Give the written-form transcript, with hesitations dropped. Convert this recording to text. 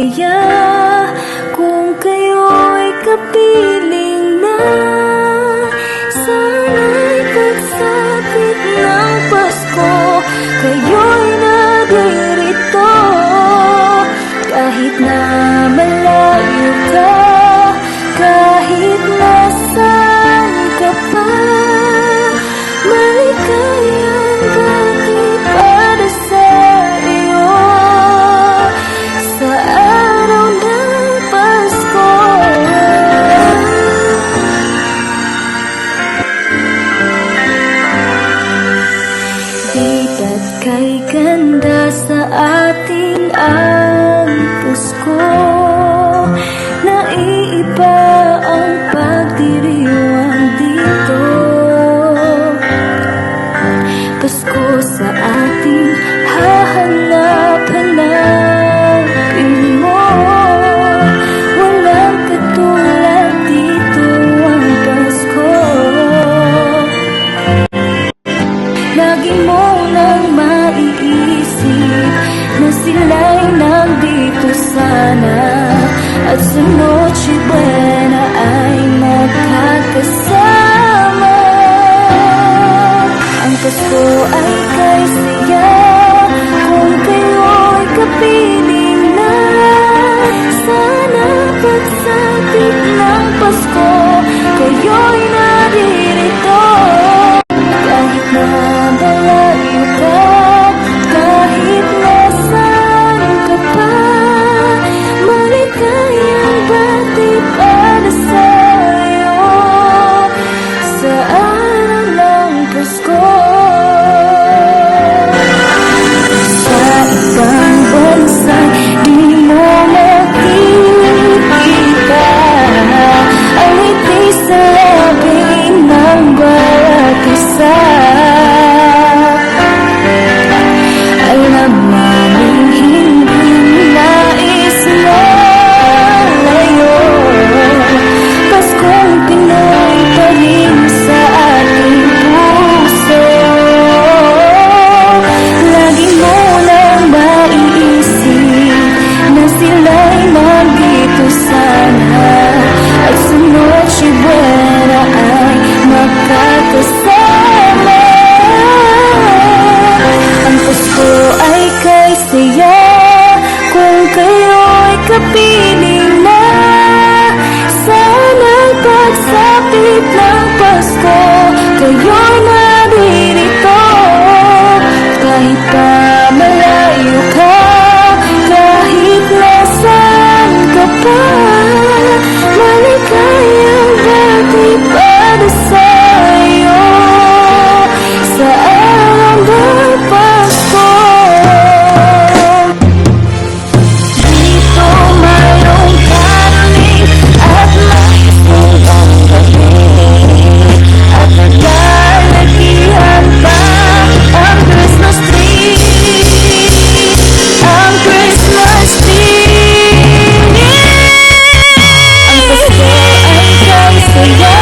saya kung kayo'y kapiling na. Sana'y pagsapit ng Pasko, kayo'y naririto. Kahit na malayo ka, kahit nasaan ka pa, maligayang bati para sa iyo sa araw ng Pasko. Bigat kay ganda sa ating ang Pasko, naiiba ang pagdiriwang dito. Pasko sa ating hahanap-hanapin mo, walang katulad dito ang Pasko. Lagi mo nang maiisip na sila'y nandito sana, at sa Noche Buena ay magkakasama. Ang Pasko ay kay saya kung kayo'y kapiling na. Sana pagsapit ng Pasko, kayo'y naririto. Kahit na malayo ka, kahit nasaan ka pa, maligayang bati para sa iyo sa araw ng Pasko. Sa ibang bansa di mo makikita ang ngiti sa labi ng bawat isa. Alam namin hindi nais mo layo, Paskong Pinoy pa rin sa ating puso. Lagi mo lang maiisip na sila'y nandito sana, at sa Noche Buena ay magkakasama. Ang Pasko ay kay saya kung kayo'y kapiling na. Sana'y pagsapit ng Pasko, kayo'y naririto. Kahit pa malayo ka, kahit nasaan ka pa, maligayang bati para sa iyo sa araw ng Pasko. Dito mayroong karaling at may sulang gabi, at naglalagihan pa ang Christmas tree. Ang Christmas tree. Ang Pasko ay kay saya